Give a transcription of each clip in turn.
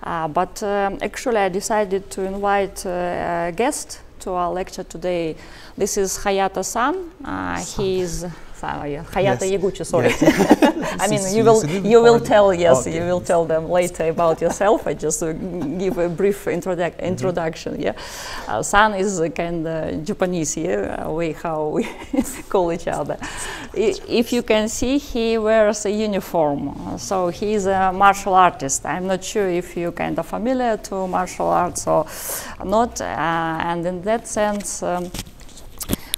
Actually, I decided to invite a guest to our lecture today. This is Hayate-san. He is Hayate Yaguchi. Sorry. Yes. I mean, you will tell. Yes, okay. You will tell them later about yourself. I just give a brief introduction. Yeah, san is kind of Japanese. Yeah, way how we call each other. If you can see, he wears a uniform. So he is a martial artist. I'm not sure if you kind of familiar to martial arts or not. And in that sense.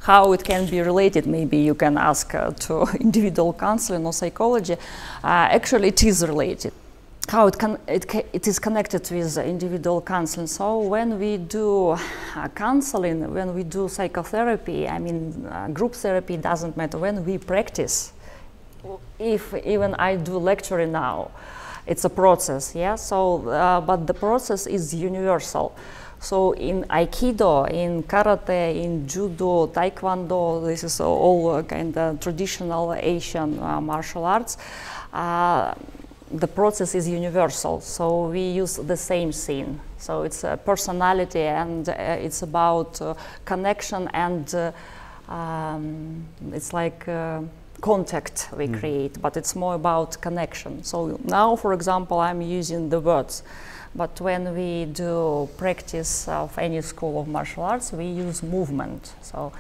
How it can be related, maybe you can ask to individual counseling or psychology. Actually, it is related. How it is connected with individual counseling. So when we do counseling, when we do psychotherapy, I mean, group therapy doesn't matter. When we practice, if even I do lecturing now, it's a process, yeah? So, but the process is universal. So in Aikido, in Karate, in Judo, Taekwondo, this is all kind of traditional Asian martial arts, the process is universal. So we use the same thing. So it's a personality and it's about connection and it's like contact we create, but it's more about connection. So now, for example, I'm using the words. But when we do practice of any school of martial arts, we use movement. So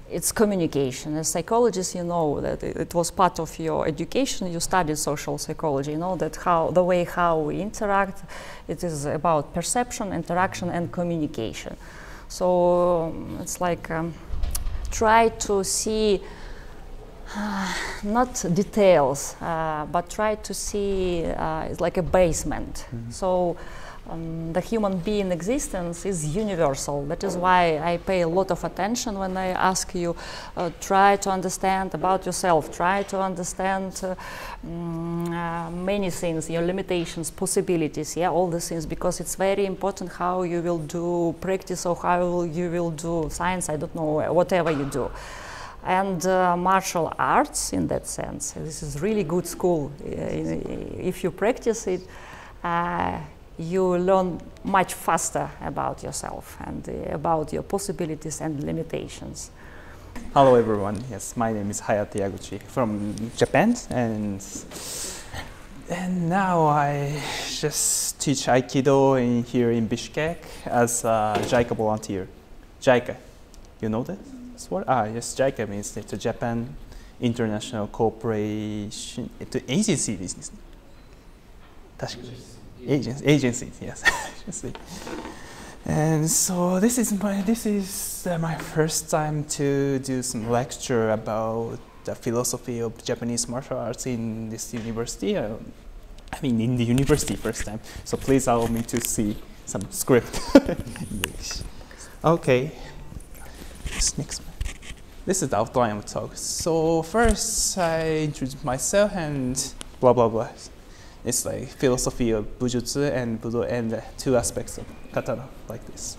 it's communication. As psychologists, you know that it was part of your education. You studied social psychology. You know that the way how we interact, it is about perception, interaction, and communication. So it's like try to see not details, but try to see it's like a basement. So the human being existence is universal. That is why I pay a lot of attention when I ask you, try to understand about yourself, try to understand many things, your limitations, possibilities, yeah, all these things, because it's very important how you will do practice or how you will do science, I don't know, whatever you do. And martial arts, in that sense, this is really good school. If you practice it, you learn much faster about yourself and about your possibilities and limitations. Hello everyone, yes, my name is Hayate Yaguchi from Japan, and now I just teach Aikido here in Bishkek as a JICA volunteer. JICA, you know that? What? Yes, JICA means it's a Japan International Cooperation Agency business. Agency, yes. And so this is my first time to do some lecture about the philosophy of Japanese martial arts in this university. I mean, in the university first time. So please allow me to see some script. Okay. Next. This is the outline of the talk. So first, I introduce myself and blah blah blah. It's like philosophy of Bujutsu and Budo and the two aspects of katana, like this.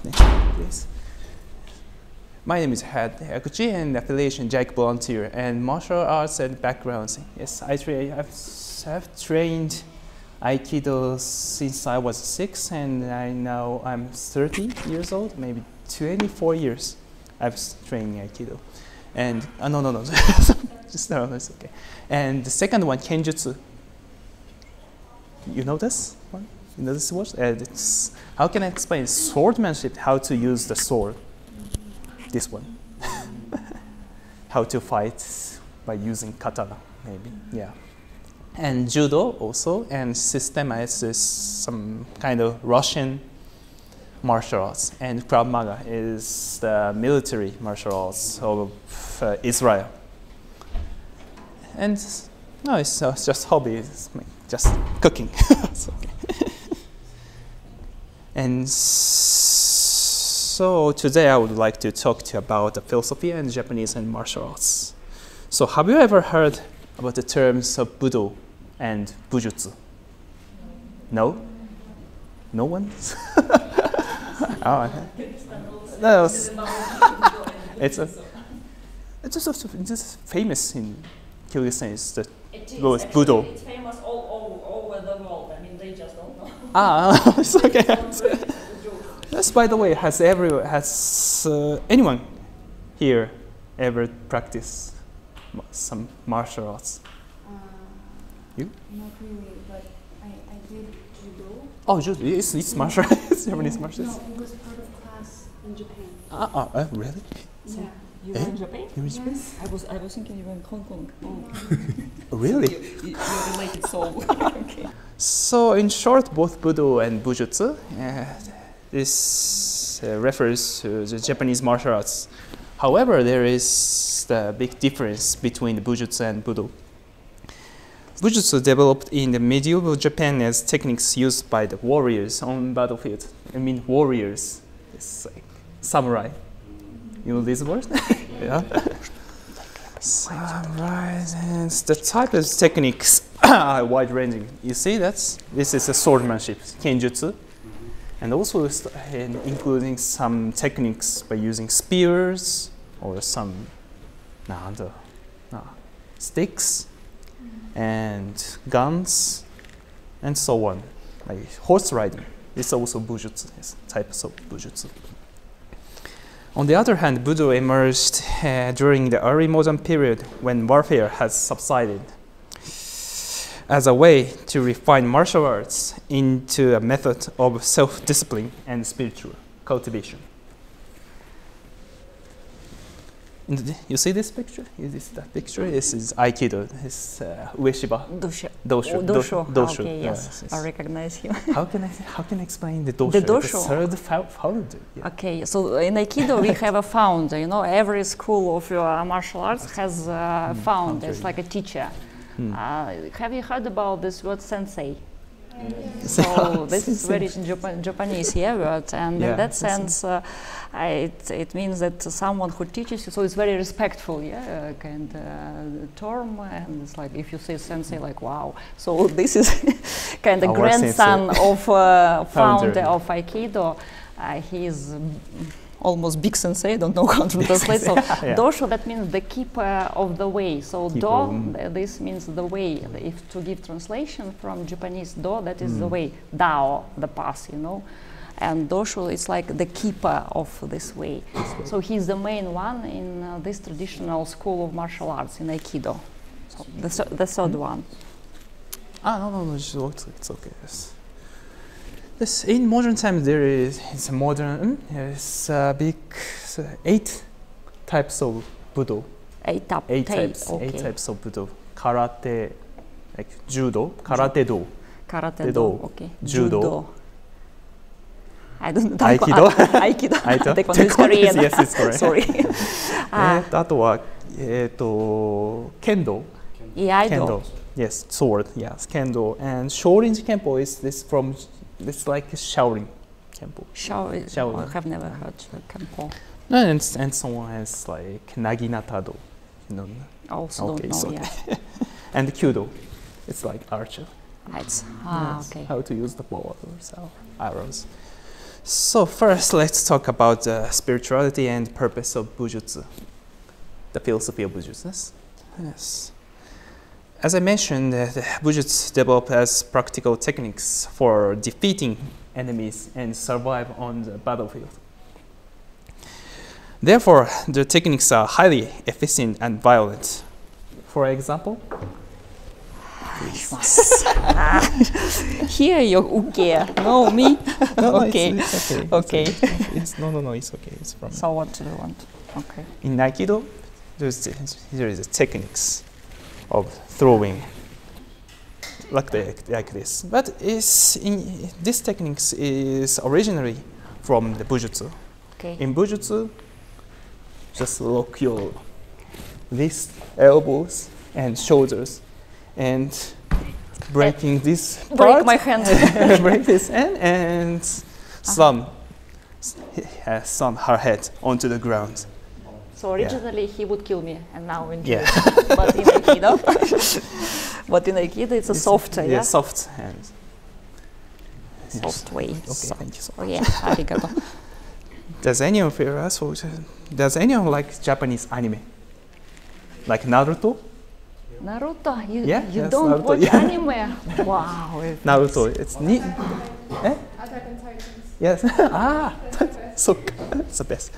Next, please. My name is Hayate Yaguchi and affiliation JICA volunteer and martial arts and backgrounds. Yes, I've trained Aikido since I was 6, and now I'm 30 years old, maybe 24 years. I've trained Aikido, and no, just no, it's okay. And the second one, Kenjutsu. You know this one? You know this word? It's, how can I explain? Swordmanship, how to use the sword. This one. How to fight by using katana, maybe, yeah. And Judo also, and Systema is some kind of Russian martial arts, and Krav Maga is the military martial arts of Israel. And no, it's just hobby, it's just cooking. And so today I would like to talk to you about the philosophy and Japanese and martial arts. So have you ever heard about the terms of Budo and Bujutsu? No? No one? Oh, okay. No, it's just famous in Kyrgyzstan. Is the Budo. It's famous all over the world. I mean, they just don't know. Ah, it's okay. That's, by the way, has anyone here ever practiced some martial arts? You? Not really, but I did Judo. Oh, Judo. It's martial arts. Japanese martial arts. No, it was part of class in Japan. Really? Yeah. You were in Japan? You were in Japan? Yes. I was thinking you were in Hong Kong. Really? You're related, so okay. So, in short, both Budo and Bujutsu, this refers to the Japanese martial arts. However, there is the big difference between the Bujutsu and Budo. Bujutsu developed in the medieval Japan as techniques used by the warriors on battlefield. I mean, warriors. It's like samurai. You know these words? Yeah. Samurai, and the type of techniques are wide-ranging. You see, this is a swordmanship, kenjutsu, and also including some techniques by using spears or some sticks and guns and so on, like horse riding. It's also bujutsu, types of bujutsu. On the other hand, Budo emerged during the early modern period when warfare has subsided as a way to refine martial arts into a method of self-discipline and spiritual cultivation. You see this picture? That picture? This is Aikido. It's Ueshiba. Dosho. Okay, yes. I recognize you. How can I explain the dosho? The dosho. The third founder. Yeah. Okay, so in Aikido we have a founder. You know, every school of martial arts has a founder. It's like a teacher. Have you heard about this word sensei? So this is very Japanese word, and in that sense, it means that someone who teaches you. So it's very respectful, kind of term, and it's like if you say sensei, like wow. So this is kind of grandson of founder of Aikido. He is almost big sensei, I don't know how to translate. So dosho, that means the keeper of the way. So this means the way. If to give translation from Japanese, do, that is the way. Dao, the path, you know. And dosho is like the keeper of this way. So he's the main one in this traditional school of martial arts in Aikido. So the third one. No, it's okay. Yes. In modern times, there is big 8 types of Budo. 8 types. Okay. 8 types of Budo. Karate, like Judo, Karate Do. Karate Do. Okay. Judo. I don't know. Aikido. Aikido. Taekwondo is Korean. Yes, it's correct. Sorry. あとはKendo. Kendo. Yes, sword. Yes, Kendo. And Shorin Kempo is this like a Shaolin Kempo. Shaolin. I have never heard Kempo. And someone has like Naginata Do. You know. Also don't know. So Yeah. And Kyudo. It's like archer. Yes. Okay. How to use the bow or arrows. So first, let's talk about the spirituality and purpose of Bujutsu, the philosophy of Bujutsu. Yes. As I mentioned, the Bujutsu developed as practical techniques for defeating enemies and survive on the battlefield. Therefore, the techniques are highly efficient and violent. For example, Here you're okay. No, me? Okay. It's okay. Okay. It's okay. It's from. So what do you want? Okay. In Aikido, there is a techniques of throwing like this. But this techniques is originally from the Bujutsu. Okay. In Bujutsu, just lock your wrist, elbows, and shoulders, and breaking this part. Break my hand. Break this hand and slam her head onto the ground. So originally he would kill me, and now in Yeah. But in Aikido, it's a soft, Yeah, soft hand. Soft way. Okay, thank you so much. Yeah, arigato. Does anyone like Japanese anime? Like Naruto? Naruto, you Yes, don't Naruto, watch yeah. anime? Wow. Naruto, it's neat. Eh? Attack on Titans. Yes. Ah, so it's the best.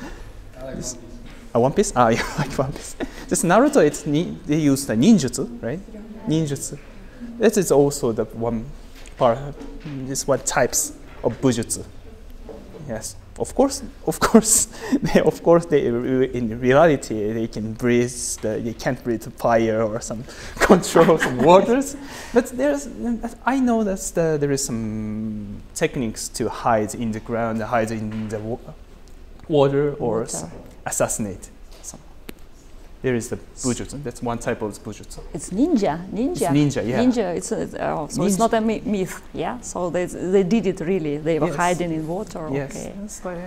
I like One Piece. One Piece? Ah, you like One Piece. This Naruto, they use the ninjutsu, right? Ninjutsu. That is also the one part. This one types of Bujutsu. Yes. Of course, in reality, they can breathe. They can't breathe fire or some control some waters. But I know that there is some techniques to hide in the ground, hide in the water, or assassinate. There is the Bujutsu. That's one type of Bujutsu. It's ninja. It's ninja, yeah. Ninja. So it's not a myth, yeah. So they did it really. They were hiding in water. Yes. Okay. It's like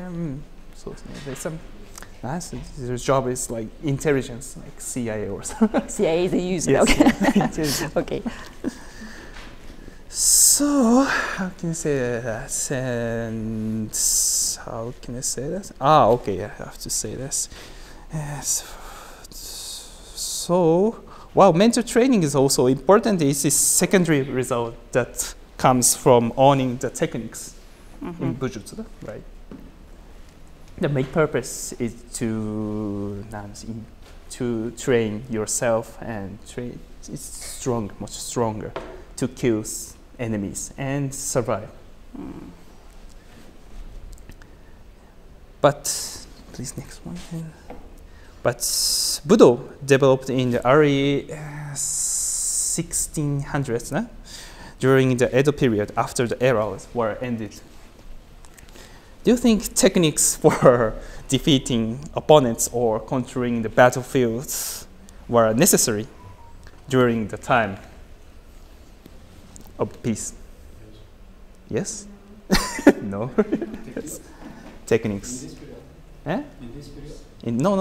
so there's some. Their job is like intelligence, like CIA or something. CIA they use it. Yes, Okay. Okay. So how can I say that? And how can I say that? Ah, okay. I have to say this. Yes. So, while mental training is also important, it's a secondary result that comes from owning the techniques in Bujutsu, right? The main purpose is to train yourself and train. It's strong, much stronger, to kill enemies and survive. But please, next one. But Budo developed in the early 1600s, during the Edo period after the eras were ended. Do you think techniques for defeating opponents or controlling the battlefields were necessary during the time of peace? Yes? No? Yes. Techniques. In this period? Eh? In this period? No,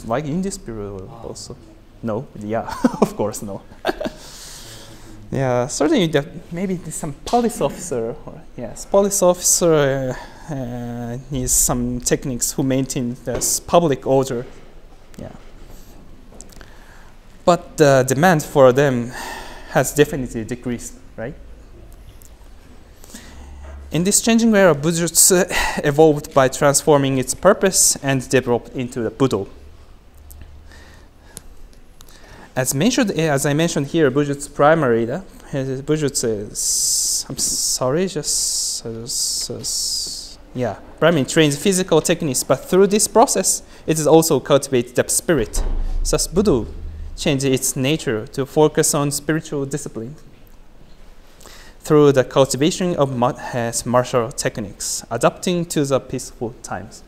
like in this period also. No, yeah, of course, no. Yeah, certainly maybe some police officer, police officer needs some techniques who maintain this public order. Yeah. But the demand for them has definitely decreased, right? In this changing era, Bujutsu evolved by transforming its purpose and developed into the Budo. As I mentioned here, Bujutsu primary, Bujutsu is, primary trains physical techniques, but through this process, it is also cultivates the spirit. Thus, Budo changed its nature to focus on spiritual discipline through the cultivation of martial techniques, adapting to the peaceful times.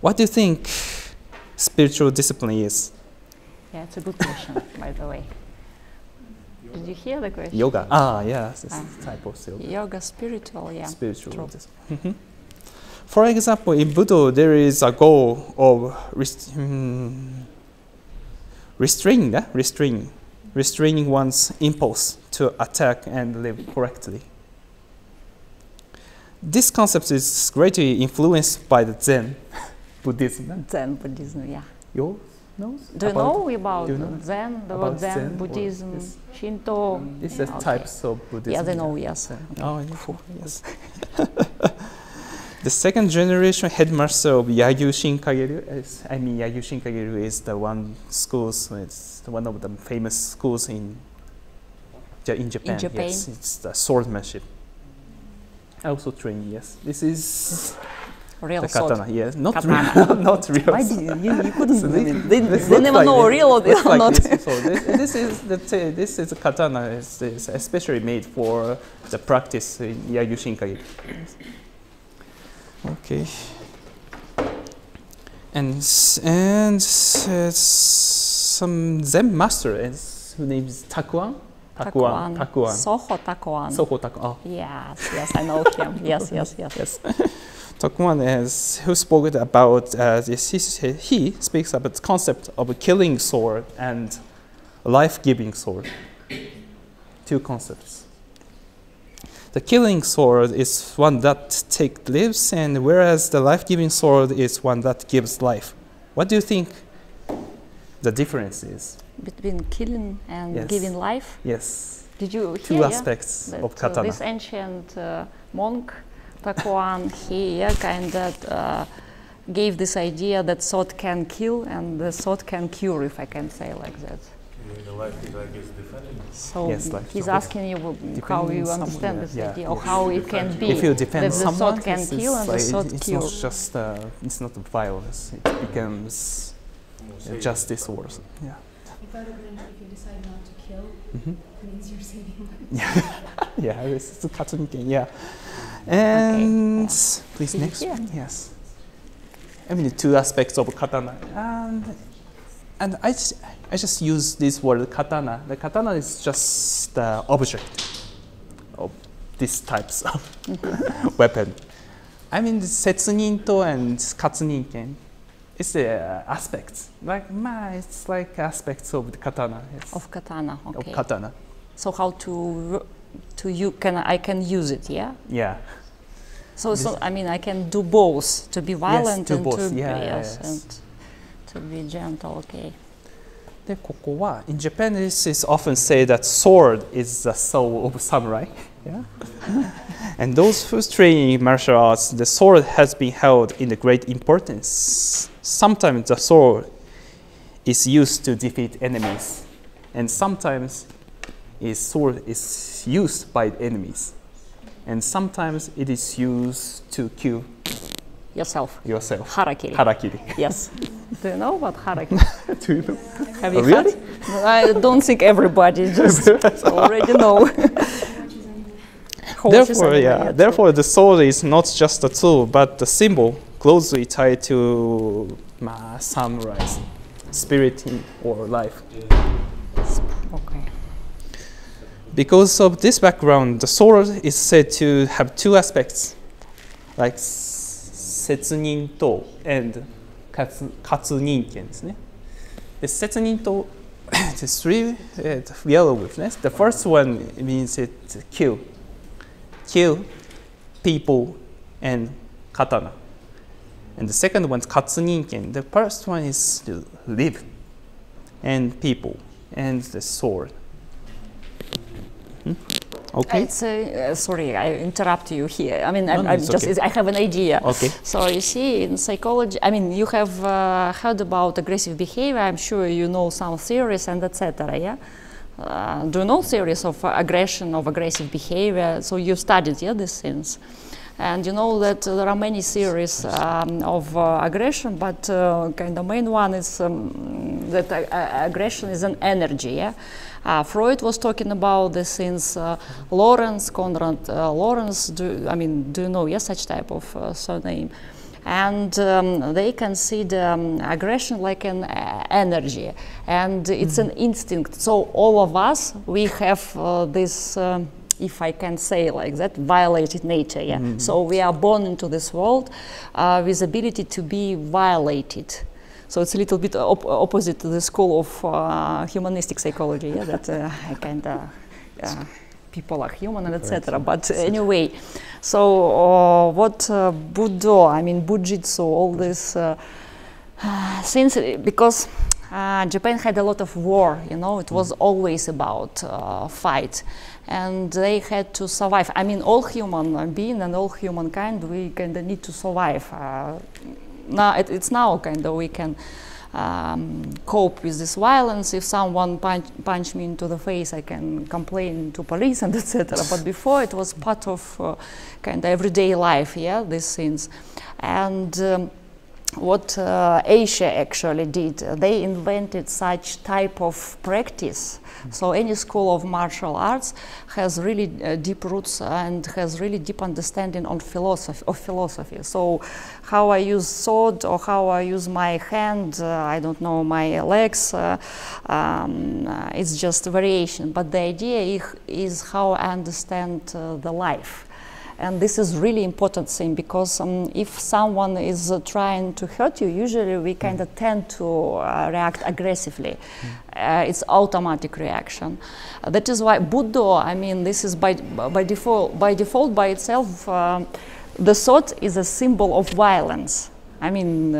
What do you think spiritual discipline is? Yeah, it's a good question, by the way. Did you hear the question? Yoga. Ah, yes, this is type of yoga. Yoga, spiritual, yeah. Spiritual discipline. For example, in Budo, there is a goal of restraining one's impulse to attack and live correctly. This concept is greatly influenced by the Zen Buddhism. Zen Buddhism, yeah. You know? Do you know about Zen? About Zen Buddhism, Yes. Shinto? These are types of Buddhism. Yeah, they know, yes. Oh, yes. The second generation headmaster of Yagyu Shinkage-ryu Yagyu Shinkage-ryu is the one of the famous schools in Japan. Yes, it's the swordsmanship. I also train. Yes, this is real the sword. katana. Yes, not Katana. real. Not real. Why did you couldn't? So they never like know real or this, not. So this is a katana. It's especially made for the practice in Yagyu Shinkage. Okay. And some Zen master whose name is Takuan. Soho Takuan. Oh. Yes, I know him. Yes. Takuan who spoke about this. He speaks about the concept of a killing sword and a life-giving sword. Two concepts. The killing sword is one that takes lives, and whereas the life-giving sword is one that gives life. What do you think the difference is? between killing and giving life? Yes. Did you hear? Two aspects of katana. This ancient monk, Takuan, he kind of gave this idea that sword can kill and the sword can cure, if I can say like that. The life is like is defending. So yes, he's asking you how you understand this idea, or how it can be if you defend that the someone, sword can kill and the sword cure. It's not just it's not violence. It becomes justice or yeah. If you decide not to kill, it means you're saving lives. Yeah, this is a katsunin. Yeah, and please next one. Yes, I mean the two aspects of katana, and I just use this word katana. The katana is just the object of these types of weapon. I mean the setsuninto and katsuninken. It's the aspects, it's like aspects of the katana. Yes. Of katana, okay. Of katana. So how I can use it, yeah? Yeah. So I mean I can do both, to be violent and both. to be, yes. and to be gentle, okay. でここは in Japan this is often said that sword is the soul of samurai. Yeah. And those who train martial arts, the sword has been held in the great importance. Sometimes the sword is used to defeat enemies, and sometimes sword is used by enemies, and sometimes it is used to kill Yourself. Harakiri. Harakiri. Yes. Do you know what harakiri? Do you know? Have you really? heard? I don't think everybody just already know. Therefore, the sword is not just a tool, but the symbol closely tied to samurai's spirit or life. Okay. Because of this background, the sword is said to have two aspects, like setsuninto and katsuninken. The setsuninto is three yellow witness. The first one means it kill people and katana. And the second one is katsuninken. The first one is to live and people and the sword. Okay. It's sorry, I interrupt you here. I mean, I have an idea. Okay. So you see, in psychology, I mean, you have heard about aggressive behavior. I'm sure you know some theories and etc. Yeah. Do you know theories of aggression, of aggressive behavior? So you studied these things, and you know that there are many theories of aggression, but kind of main one is that aggression is an energy. Yeah. Freud was talking about this since Konrad Lorenz, do you know such type of surname? And they consider aggression like an energy, and it's an instinct. So all of us, we have this, if I can say like that, violated nature. Yeah. So we are born into this world with ability to be violated. So it's a little bit opposite to the school of humanistic psychology, that kind of people are human and etc. But anyway, so what Budo, Bujutsu, all this since because Japan had a lot of war, it was always about fight, and they had to survive. I mean, all human beings and all humankind, we kind of need to survive. Now it's now kind of we can cope with this violence. If someone punch me into the face, I can complain to police and etc. But before it was part of kind of everyday life, these things. And what Asia actually did, they invented such type of practice. So any school of martial arts has really deep roots and has really deep understanding on philosophy. So how I use sword or how I use my hand, I don't know, my legs, it's just variation. But the idea is how I understand the life. And this is really important thing, because if someone is trying to hurt you, usually we kind of tend to react aggressively. It's automatic reaction. That is why Budo, this is by default by itself, the sword is a symbol of violence. I mean,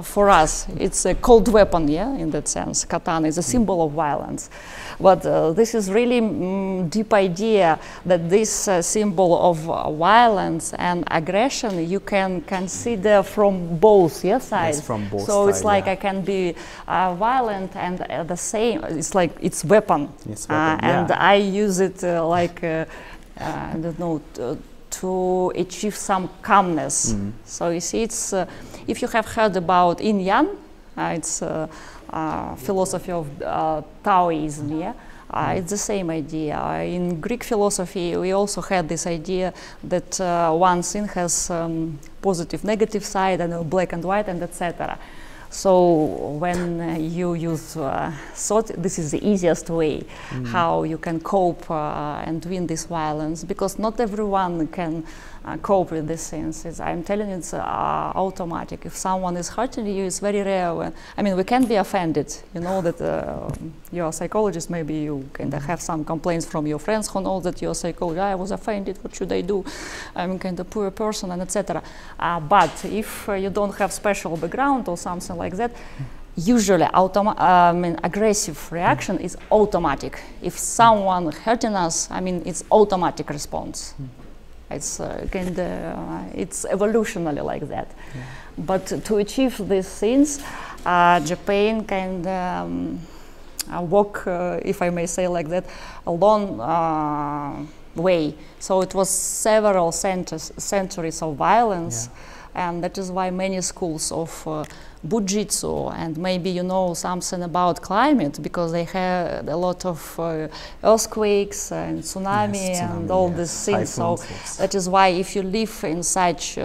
for us, it's a cold weapon, yeah, in that sense. Katana is a symbol of violence. But this is really deep idea that this symbol of violence and aggression you can consider from both sides. Yes, from both so sides, it's like yeah. I can be violent and the same. It's like it's weapon. It's weapon, and yeah. I use it like I don't know. To achieve some calmness. So you see, it's if you have heard about Yin Yang, it's philosophy of Taoism. Yeah, it's the same idea. In Greek philosophy, we also had this idea that one thing has positive, negative side, and black and white, and etc. So when you use thought, this is the easiest way how you can cope and win this violence, because not everyone can cope with these things. I'm telling you, it's automatic. If someone is hurting you, it's very rare. I mean, we can be offended. You know that you're a psychologist, maybe you kind of have some complaints from your friends who know that you're a psychologist. I was offended, what should I do? I'm kind of poor person, and etc. But if you don't have special background or something like that, usually aggressive reaction is automatic. If someone hurting us, I mean, it's automatic response. It's it's evolutionally like that. Yeah. But to achieve these things, Japan can walk, if I may say like that, a long way. So it was several centuries of violence, and that is why many schools of Bujutsu, and maybe you know something about climate, because they had a lot of earthquakes and tsunami, and all these things. So that is why if you live in such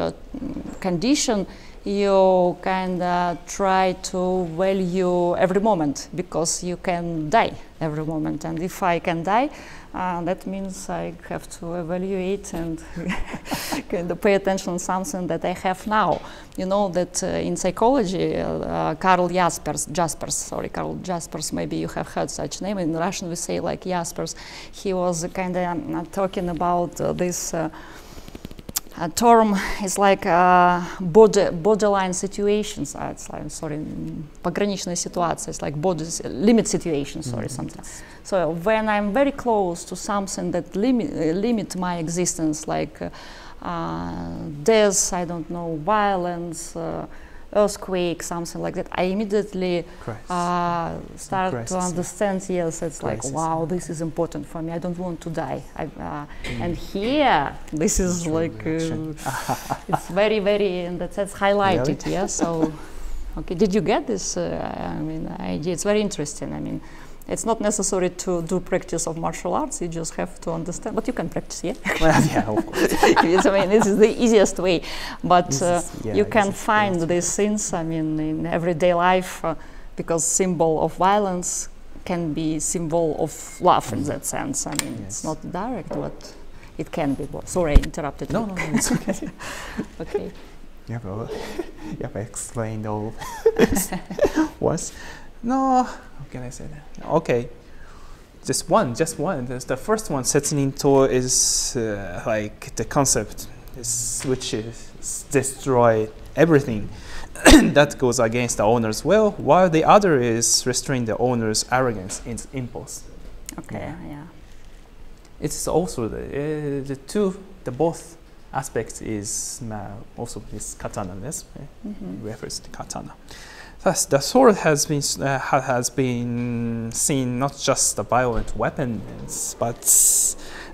condition, you kind of try to value every moment, because you can die every moment. And if I can die, that means I have to evaluate and kind of pay attention to something that I have now. You know that in psychology, Karl Jaspers, maybe you have heard such name. In Russian we say like Jaspers. He was kind of talking about this term is like borderline situations. It's like, пограничная ситуация. It's like limit situations, something. So when I'm very close to something that limit my existence, like death, I don't know, violence, earthquake, something like that, I immediately start to understand, yes, it's like, wow, this is important for me, I don't want to die. And here, this is like, it's very, very, in that sense, highlighted, really? Yeah, so, okay, did you get this, I mean, idea? It's very interesting, I mean, it's not necessary to do practice of martial arts, you just have to understand, but you can practice, yeah? Well, yeah, of course. I mean, this is the easiest way, but you can find these things, I mean, in everyday life, because symbol of violence can be symbol of love in that sense. I mean, it's not direct, but it can be. Sorry, I interrupted you. No, it's okay. Okay. You have explained all this. What? No, how can I say that? Okay, just one. The first one, Setsuninto, is like the concept, which is destroy everything that goes against the owner's will, while the other is restrain the owner's arrogance in impulse. Okay, yeah. It's also the both aspects is also this katana-ness, refers to katana. Thus, the sword has been seen not just a violent weapon, but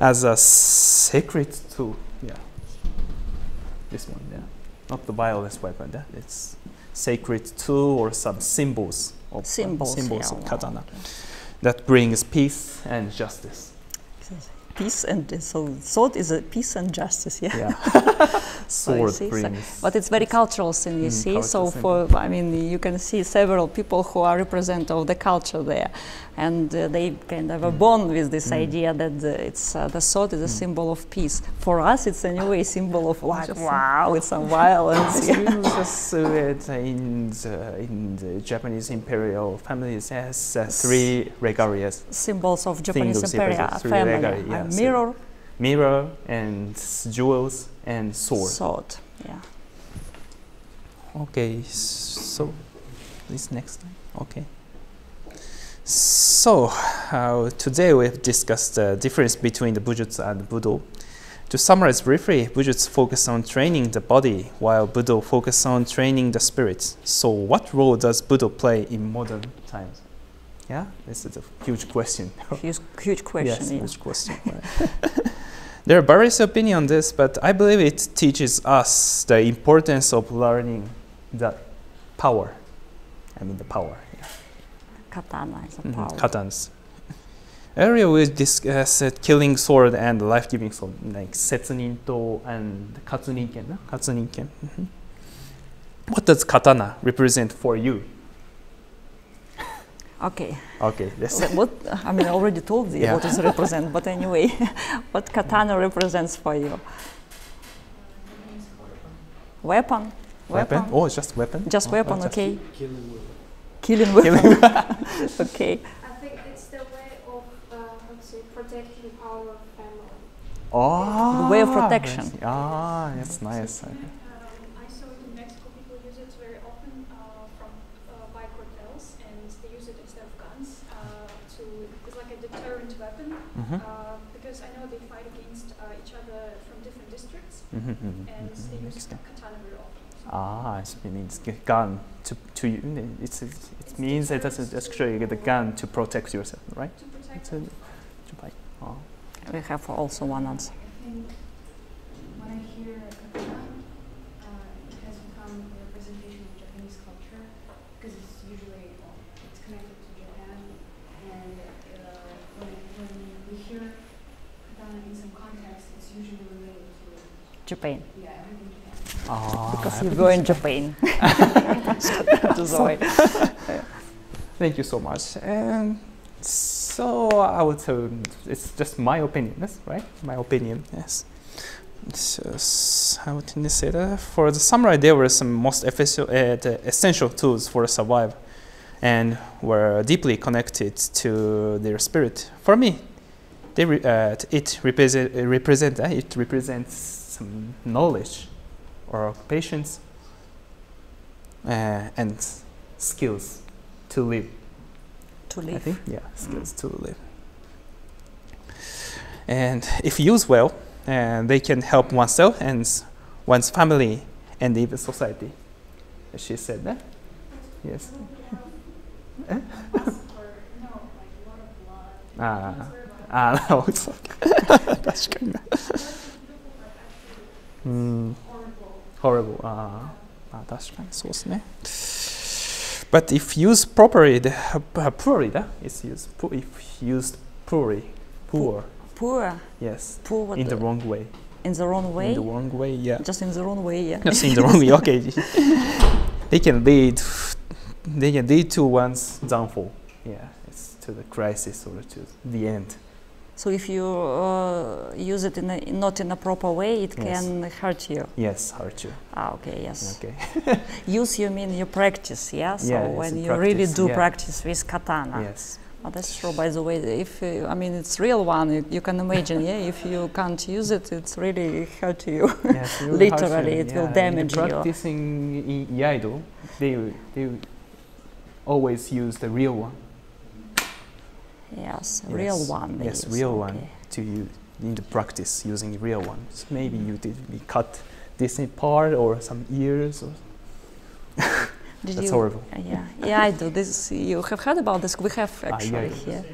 as a sacred tool. Yeah, this one. Yeah, not the violent weapon. Yeah? It's sacred tool or some symbols of katana that brings peace and justice. Peace and so sword is a peace and justice, yeah. Sword brings, but it's very cultural thing, you see. So I mean, you can see several people who are representative of the culture there, and they kind of are born with this idea that it's the sword is a symbol of peace. For us, it's anyway a symbol of like, wow, it's some violence. In the Japanese imperial families has three regalias. Symbols of Japanese imperial family. Mirror and jewels and sword. Sword, yeah. Okay, so this next time. Okay. So today we've discussed the difference between the Bujutsu and Budo. To summarize briefly, Bujutsu focus on training the body, while Budo focus on training the spirit. So what role does Budo play in modern times? Yeah, this is a huge question. Huge question. Yes, huge question. Right. There are various opinions on this, but I believe it teaches us the importance of learning the power. I mean the power. Yeah. Katana is a power. Katanas. Earlier we discussed killing sword and life-giving sword, like setsuninto and katsuninken. No? Katsuninken. What does katana represent for you? Okay. Okay. What I mean, I already told you what it represents, but anyway, what katana represents for you? Weapon. Weapon? Oh, it's just weapon? Just weapon, just okay. Killing weapon. Killing weapon. Okay. I think it's the way of, protecting our family. Oh, the way of protection. Ah, that's nice. I saw it in Mexico. People use it very often from bike hotels, and they use it instead of guns it's like a deterrent weapon. Because I know they fight against each other from different districts, and they use katana very often. Ah, it means gun to you. It means that it's actually the gun to protect yourself, right? To protect. Oh. We have also one answer. I think when I hear katana, it has become a representation of Japanese culture because it's usually it's connected to Japan, and when we hear katana in some context, it's usually related to Japan. Yeah, everything Japan. Because you go in Japan. Thank you so much. So I would say it's just my opinion, yes, right? My opinion, yes. How can I say that? For the samurai, there were some most essential tools for survival, and were deeply connected to their spirit. For me, it represents some knowledge, or patience, and skills to live. To live. I think, yeah, skills to live. And if used well, they can help oneself and one's family and even society. She said that? Yes. No, it's like horrible. 確かにそうですね。But if used properly, poorly, it's used. If used poorly, poor. Poor. Yes. Poor. In the wrong way. In the wrong way. In the wrong way, yeah. Just in the wrong way, yeah. Just in the wrong way. Okay. They can lead to one's downfall. Yeah, it's to the crisis or to the end. So if you use it not in a proper way, it can hurt you. Yes, hurt you. Ah, okay, yes. Okay. Use, you mean you practice, yeah? So yeah, when you really do practice with katana. Yes. Oh, that's true. By the way, if I mean it's real one, you can imagine, yeah. If you can't use it, it's really hurt you. Yes, literally, it will damage you. Practicing in Yaido, they always use the real one. Yes, real one. Yes, real one to use in the practice using real one. So maybe you did cut this in part or some ears. Or that's horrible. Yeah, I do. This you have heard about this. We have actually here.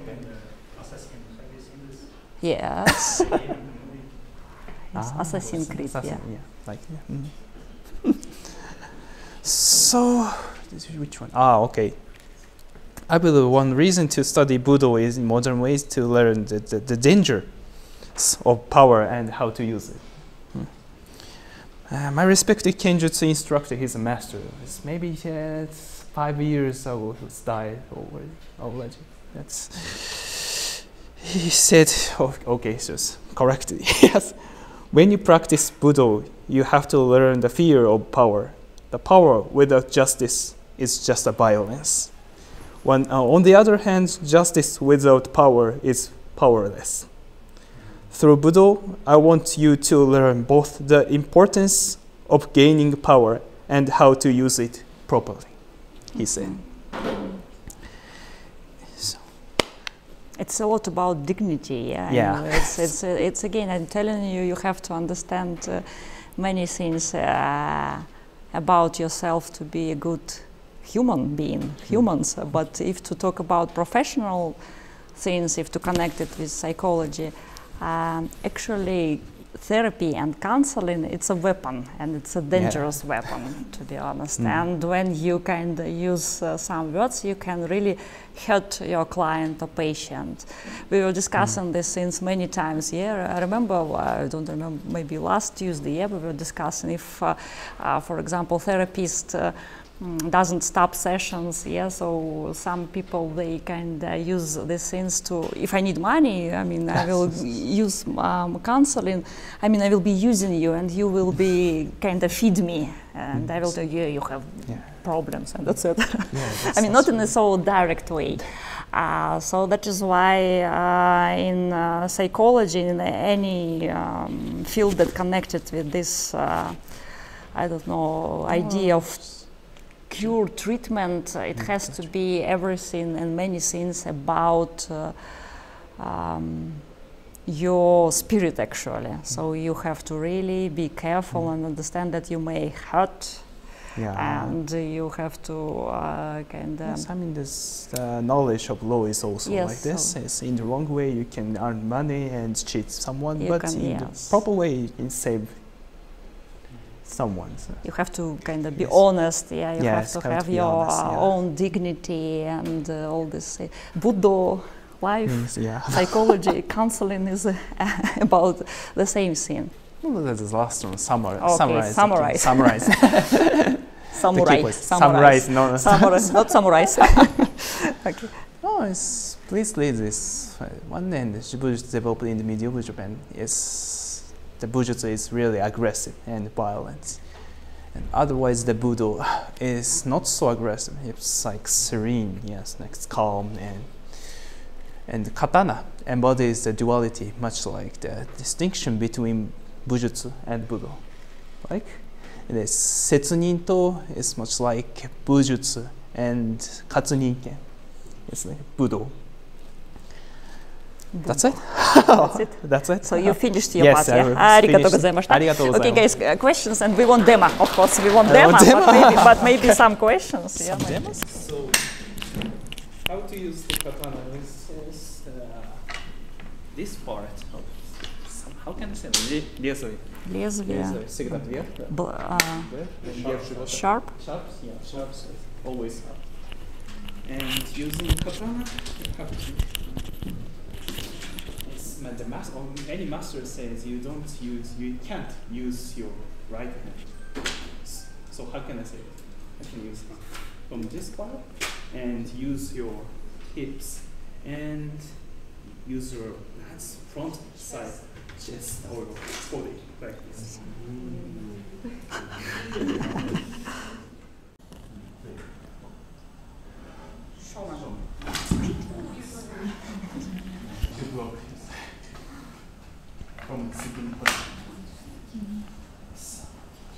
Yes. Assassin's Creed. Yeah. Like So, which one? Okay. I believe one reason to study Budo is in modern ways to learn the danger of power and how to use it. My respected Kenjutsu instructor, he's a master. Maybe 5 years ago, he's died already. He said, okay, just correct it. Yes. When you practice Budo, you have to learn the fear of power. The power without justice is just a violence. On the other hand, justice without power is powerless. Through Budo, I want you to learn both the importance of gaining power and how to use it properly, he said. So. It's a lot about dignity. Yeah. It's again, I'm telling you, you have to understand many things about yourself to be a good human being, humans. But if to talk about professional things, if to connect it with psychology, actually therapy and counseling, it's a weapon, and it's a dangerous weapon, to be honest. And when you kind of use some words, you can really hurt your client or patient. We were discussing these things many times. Yeah, I remember, I don't remember, maybe last Tuesday, we were discussing if, for example, therapist doesn't stop sessions, so some people, they kind of use these things to, if I need money, I mean, I will use counseling, I mean, I will be using you and you will be kind of feed me, and I will tell you, you have problems, and that's it. I mean, not in a so direct way. So that is why in psychology, in any field that connected with this, I don't know, idea of cure, treatment, it has to be everything and many things about your spirit, actually. So you have to really be careful and understand that you may hurt, and you have to kind of... Yes, I mean, this knowledge of law is also like this. So it's in the wrong way, you can earn money and cheat someone, but in the proper way, you can save someone. So. You have to kind of be honest, you have to have your own dignity and all this Budo life, psychology, counseling is about the same thing. Well, that's the last one, summarize. Summarize, not summarize. Okay. Oh, please read this. One end, Bujutsu developed in the medieval Japan the Bujutsu is really aggressive and violent. And otherwise, the Budo is not so aggressive. It's like serene, like it's calm. And the katana embodies the duality, much like the distinction between Bujutsu and Budo. Like, the Setsuninto is much like Bujutsu, and Katsuninken is like Budo. That's it? That's it? That's it? So you finished your part, Arigatou gozaimasu. Okay, guys, questions, and we want demo, of course. We want demo, but maybe some questions. Some demos? So, how to use the katana is this part. How can I say it? Лезвие. Всегда вверх. Sharp? Sharp, sharp, always up. And using katana, you have to... The master, any master says you can't use your right hand. So how can I say it? I can use it from this part and use your hips and use your hands front side, chest or body like this. Good work. From sitting position.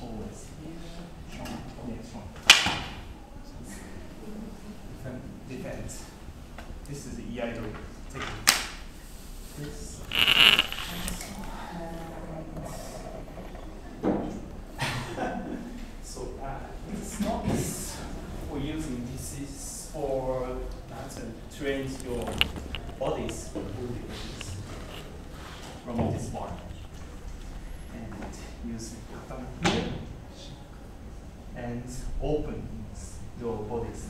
Always here. Next one. Defend. This is the Yagyu technique. This. So it's not for using. This is for train your bodies. From this part, and use katana here, and open your bodies.